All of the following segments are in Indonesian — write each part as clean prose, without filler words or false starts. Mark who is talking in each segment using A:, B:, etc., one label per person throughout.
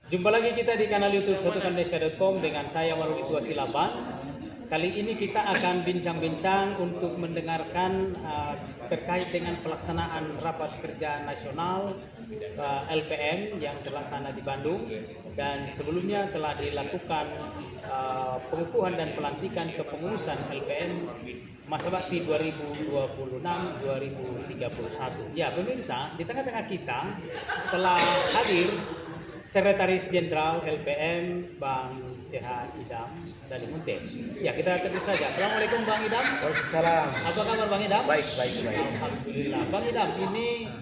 A: Jumpa lagi kita di kanal YouTube sotokandesia.com dengan saya Maruli Tuasilaban. Kali ini kita akan bincang-bincang untuk mendengarkan terkait dengan pelaksanaan rapat kerja nasional LPM yang terlaksana di Bandung, dan sebelumnya telah dilakukan pengukuhan dan pelantikan kepengurusan LPM masa bakti 2026-2031. Ya pemirsa, di tengah-tengah kita telah hadir Sekretaris Jenderal LPM Bang CH Idam dari Munte. Ya, kita terus saja. Assalamualaikum Bang Idam.
B: Waalaikumsalam.
A: Apa kabar Bang Idam?
B: Baik.
A: Alhamdulillah. Bang Idam, ini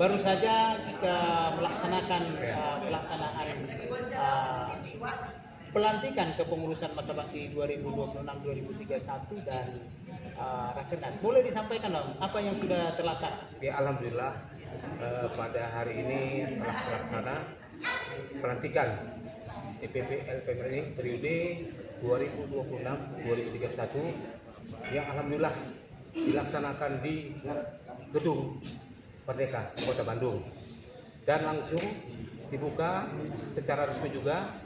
A: baru saja kita melaksanakan pelaksanaan pelantikan kepengurusan masa bakti 2026-2031 dan Rakernas. Boleh disampaikan dong apa yang sudah terlaksana?
B: Ya, alhamdulillah pada hari ini telah terlaksana pelantikan DPP LPM ini periode 2026-2031 yang alhamdulillah dilaksanakan di Gedung Merdeka Kota Bandung dan langsung dibuka secara resmi juga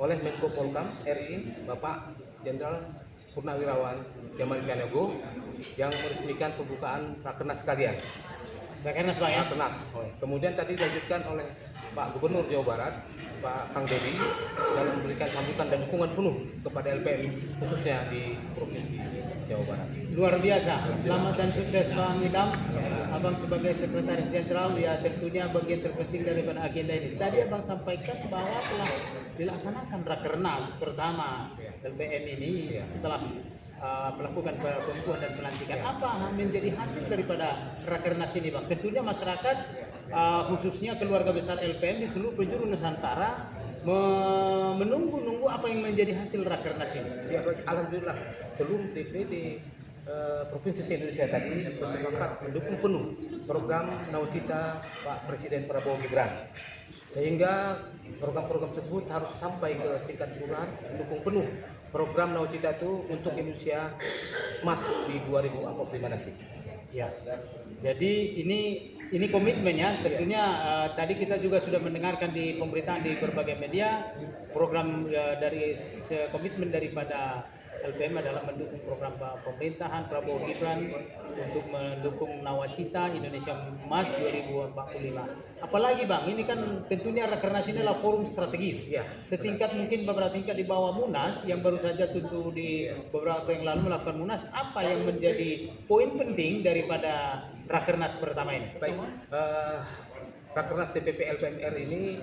B: oleh Menko Polhukam RI Bapak Jenderal Purnawirawan Jamal Caniago yang meresmikan pembukaan Rakernas sekalian.
A: Rakernas Bang ya?
B: Rakernas. Kemudian tadi dilanjutkan oleh Pak Gubernur Jawa Barat, Pak Kang Dedi, dalam memberikan sambutan dan dukungan penuh kepada LPM khususnya di Provinsi Jawa Barat.
A: Luar biasa. Selamat dan sukses Bang Idam. Abang sebagai Sekretaris Jenderal ya tentunya bagian terpenting daripada agenda ini. Tadi Abang sampaikan bahwa telah dilaksanakan Rakernas pertama LPM ini setelah melakukan pengukuhan dan pelantikan. Apa menjadi hasil daripada Rakernas ini Bang? Tentunya masyarakat khususnya keluarga besar LPM di seluruh penjuru Nusantara menunggu apa yang menjadi hasil Rakernas ini.
B: Ya, baik. Alhamdulillah seluruh DPD Provinsi Indonesia tadi bersepakat mendukung penuh program Nawacita Pak Presiden Prabowo Gibran, sehingga program-program tersebut harus sampai ke tingkat kelurahan, mendukung penuh program Nawacita itu untuk Indonesia emas di 2045 nanti.
A: Ya, jadi ini komitmennya tentunya tadi kita juga sudah mendengarkan di pemberitaan di berbagai media program dari komitmen daripada LPM adalah mendukung program pemerintahan Prabowo Gibran untuk mendukung Nawacita Indonesia Emas 2045. Apalagi Bang, ini kan tentunya Rakernas ini adalah forum strategis.
B: Ya,
A: setingkat mungkin beberapa tingkat di bawah Munas yang baru saja tentu di beberapa waktu yang lalu melakukan Munas. Apa yang menjadi poin penting daripada Rakernas pertama ini?
B: Baik, Rakernas DPP LPMR ini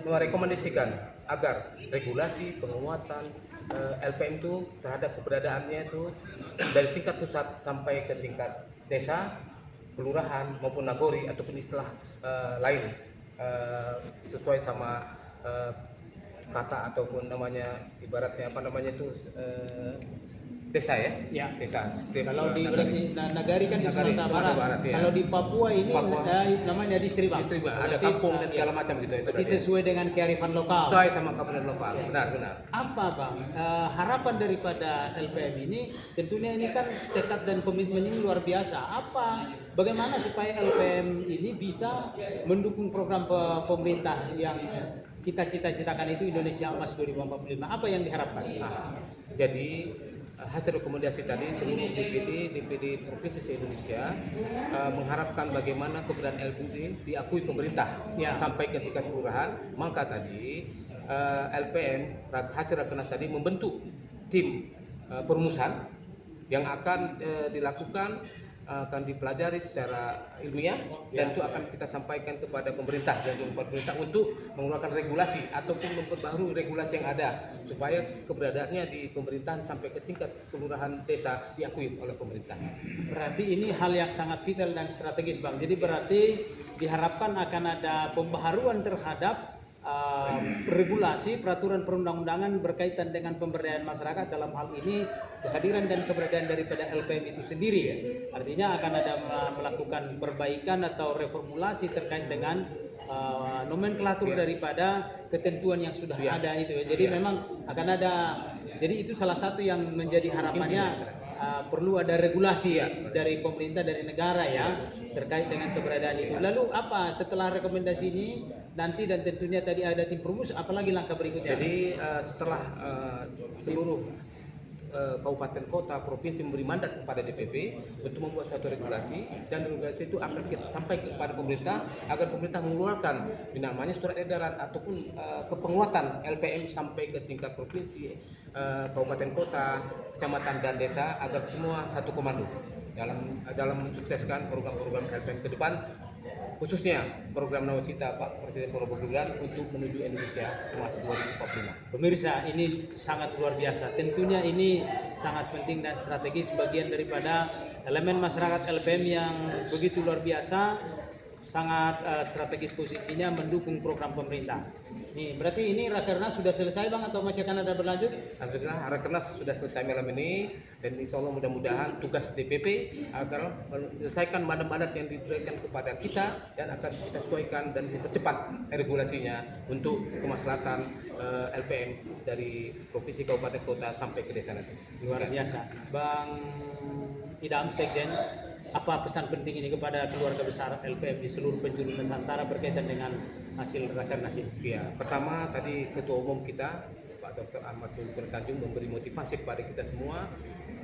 B: merekomendasikan agar regulasi penguatan LPM itu terhadap keberadaannya itu dari tingkat pusat sampai ke tingkat desa, kelurahan maupun nagori ataupun istilah lain sesuai sama kata ataupun namanya ibaratnya apa namanya itu desa ya? Desa.
A: Kalau di nagari kan di Sumatera Barat.
B: Ya.
A: Kalau di Papua ini namanya distrik Bang.
B: Distrik, ada kampung dan segala macam gitu. Itu
A: berarti sesuai dengan kearifan lokal.
B: Sesuai sama kabupaten lokal.
A: Ya.
B: Benar.
A: Apa Bang harapan daripada LPM ini? Tentunya ini kan tekad dan komitmen ini luar biasa. Bagaimana supaya LPM ini bisa mendukung program pemerintah yang kita cita-citakan itu Indonesia Emas 2045? Apa yang diharapkan?
B: Jadi hasil rekomendasi tadi seluruh DPD Provinsi se-Indonesia mengharapkan bagaimana keberadaan LPM diakui pemerintah sampai ke tingkat kelurahan. Maka tadi LPM hasil Rakernas tadi membentuk tim perumusan yang akan dilakukan, akan dipelajari secara ilmiah dan itu akan kita sampaikan kepada pemerintah dan juga pemerintah untuk mengeluarkan regulasi ataupun memperbaharui regulasi yang ada supaya keberadaannya di pemerintahan sampai ke tingkat kelurahan desa diakui oleh pemerintah.
A: Berarti ini hal yang sangat vital dan strategis Bang. Jadi berarti diharapkan akan ada pembaharuan terhadap regulasi peraturan perundang-undangan berkaitan dengan pemberdayaan masyarakat, dalam hal ini kehadiran dan keberadaan daripada LPM itu sendiri ya. Artinya akan ada melakukan perbaikan atau reformulasi terkait dengan nomenklatur daripada ketentuan yang sudah ada itu ya. Jadi memang akan ada, jadi itu salah satu yang menjadi harapannya perlu ada regulasi dari pemerintah, dari negara ya, terkait dengan keberadaan itu. Lalu apa setelah rekomendasi ini nanti dan tentunya tadi ada tim perumus, apalagi langkah berikutnya?
B: Jadi setelah seluruh kabupaten kota provinsi memberi mandat kepada DPP untuk membuat suatu regulasi, dan regulasi itu akan kita sampaikan kepada pemerintah agar pemerintah mengeluarkan namanya surat edaran ataupun kepenguatan LPM sampai ke tingkat provinsi, kabupaten kota, kecamatan dan desa agar semua satu komando dalam mensukseskan program-program LPM ke depan, khususnya program Nawacita Pak Presiden Prabowo Gibran untuk menuju Indonesia Emas 2045.
A: Pemirsa, ini sangat luar biasa. Tentunya ini sangat penting dan strategis, bagian daripada elemen masyarakat LPM yang begitu luar biasa, sangat strategis posisinya mendukung program pemerintah. Nih, berarti ini Rakernas sudah selesai Bang atau masih akan ada berlanjut?
B: Alhamdulillah Rakernas sudah selesai malam ini, dan insya Allah mudah-mudahan tugas DPP agar menyelesaikan mandat-mandat yang diberikan kepada kita dan akan kita sesuaikan dan dipercepat regulasinya untuk kemaslahatan LPM dari provinsi, kabupaten, kota sampai ke desa nanti.
A: Luar biasa. Bang Idam Sekjen, apa pesan penting ini kepada keluarga besar LPM di seluruh penjuru Nusantara berkaitan dengan hasil Rakernas ini?
B: Ya, pertama tadi Ketua Umum kita Pak Dr. Ahmad Doli Tanjung memberi motivasi kepada kita semua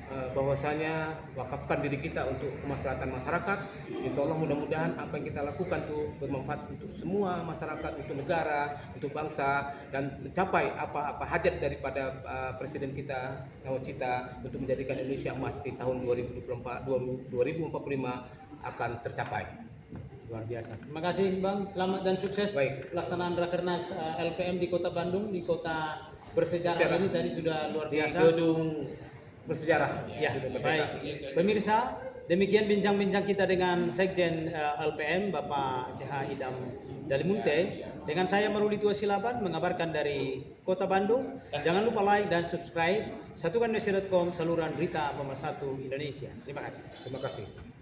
B: bahwasanya wakafkan diri kita untuk kemaslahatan masyarakat. Insya Allah mudah-mudahan apa yang kita lakukan itu bermanfaat untuk semua masyarakat, untuk negara, untuk bangsa, dan mencapai apa hajat daripada Presiden kita Nawacita untuk menjadikan Indonesia emas di tahun 2045 akan tercapai.
A: Luar biasa. Terima kasih Bang, selamat dan sukses.
B: Baik.
A: Pelaksanaan Rakernas LPM di Kota Bandung, di kota bersejarah ini tadi sudah luar biasa.
B: Di gedung bersejarah.
A: Ya, baik. Pemirsa, demikian bincang-bincang kita dengan Sekjen LPM Bapak CH Idam Dalimunte. Dengan saya Maruli Tua Silaban mengabarkan dari Kota Bandung. Jangan lupa like dan subscribe satukan.com, saluran berita pemersatu Indonesia. Terima kasih.
B: Terima kasih.